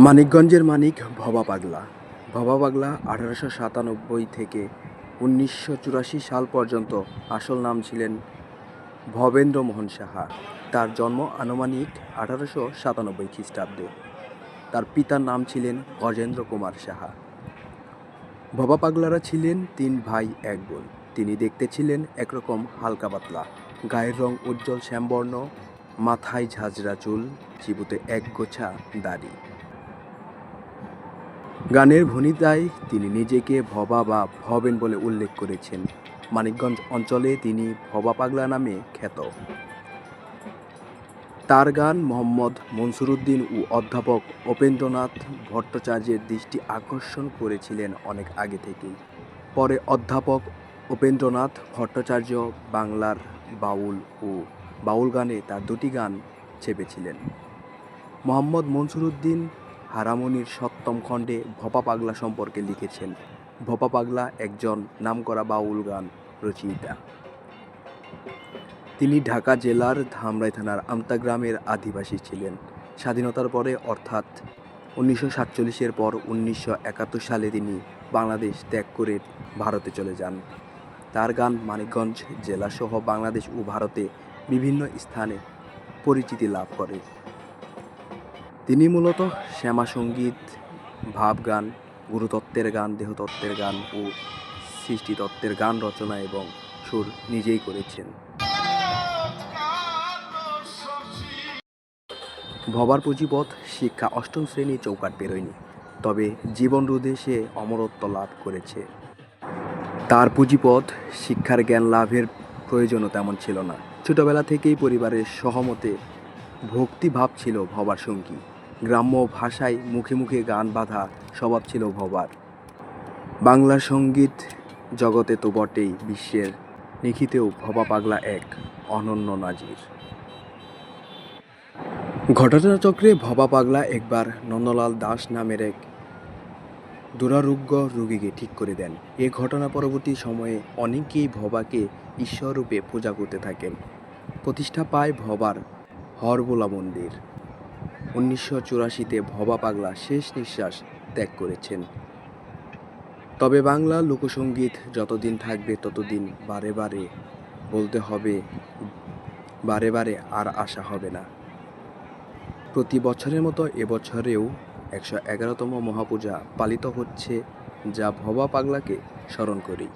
মানিকগঞ্জের মানিক ভবা পাগলা। ভবা পাগলা 1897 থেকে 1984 সাল পর্যন্ত আসল নাম ছিলেন ভবেন্দ্র মোহন সাহা। তার জন্ম আনুমানিক 1897 খ্রিস্টাব্দে। তার পিতার নাম ছিলেন গজেন্দ্র কুমার সাহা। ভবা পাগলারা ছিলেন 3 ভাই 1 বোন। তিনি দেখতে ছিলেন একরকম হালকা পাতলা, গায়ের রং উজ্জ্বল শ্যামবর্ণ, মাথায় ঝাঁঝরা চুল, চিবুতে একগোছা দাড়ি। গানের ভণিতায় তিনি নিজেকে ভবা বা ভবেন বলে উল্লেখ করেছেন। মানিকগঞ্জ অঞ্চলে তিনি ভবা পাগলা নামে খ্যাত। তার গান মোহাম্মদ মনসুরউদ্দিন ও অধ্যাপক উপেন্দ্রনাথ ভট্টাচার্যের দৃষ্টি আকর্ষণ করেছিলেন অনেক আগে থেকেই। পরে অধ্যাপক উপেন্দ্রনাথ ভট্টাচার্য বাংলার বাউল ও বাউল গানে তার 2টি গান ছেপেছিলেন। মোহাম্মদ মনসুরউদ্দিন হারামনির 7ম খণ্ডে ভবা পাগলা সম্পর্কে লিখেছেন। ভবা পাগলা একজন নামকরা বাউল গান রচয়িতা। তিনি ঢাকা জেলার ধামরাই থানার আমতা গ্রামের আদিবাসী ছিলেন। স্বাধীনতার পরে অর্থাৎ 1947-এর পর 1971 সালে তিনি বাংলাদেশ ত্যাগ করে ভারতে চলে যান। তার গান মানিকগঞ্জ জেলাসহ বাংলাদেশ ও ভারতে বিভিন্ন স্থানে পরিচিতি লাভ করে। তিনি মূলত শ্যামা সঙ্গীত, ভাবগান, গুরুতত্ত্বের গান, দেহতত্ত্বের গান ও সৃষ্টিতত্ত্বের গান রচনা এবং সুর নিজেই করেছেন। ভবার পুঁজিপথ শিক্ষা 8ম শ্রেণী চৌকাঠ পেরোয়নি, তবে জীবন রোধে সে অমরত্ব লাভ করেছে। তার পুঁজিপথ শিক্ষার জ্ঞান লাভের প্রয়োজনও তেমন ছিল না। ছোটবেলা থেকেই পরিবারের সহমতে ভক্তিভাব ছিল ভবার সঙ্গী। গ্রাম্য ভাষায় মুখে মুখে গান বাঁধা স্বভাব ছিল ভবার। বাংলা সঙ্গীত জগতে তো বটেই, বিশ্বের নিখিতেও ভবা পাগলা এক অনন্য নাজির। ঘটনাচক্রে ভবা পাগলা একবার নন্দলাল দাস নামের এক দুরারোগ্য রোগীকে ঠিক করে দেন। এ ঘটনা পরবর্তী সময়ে অনেকেই ভবাকে ঈশ্বররূপে পূজা করতে থাকেন। প্রতিষ্ঠা পায় ভবার হরবোলা মন্দির। 1984-তে ভবা পাগলা শেষ নিঃশ্বাস ত্যাগ করেছেন। তবে বাংলা লোকসঙ্গীত যতদিন থাকবে ততদিন বারে বারে বলতে হবে, বারে বারে আর আসা হবে না। প্রতি বছরের মতো এবছরেও 111তম মহাপূজা পালিত হচ্ছে, যা ভবা পাগলাকে স্মরণ করেই।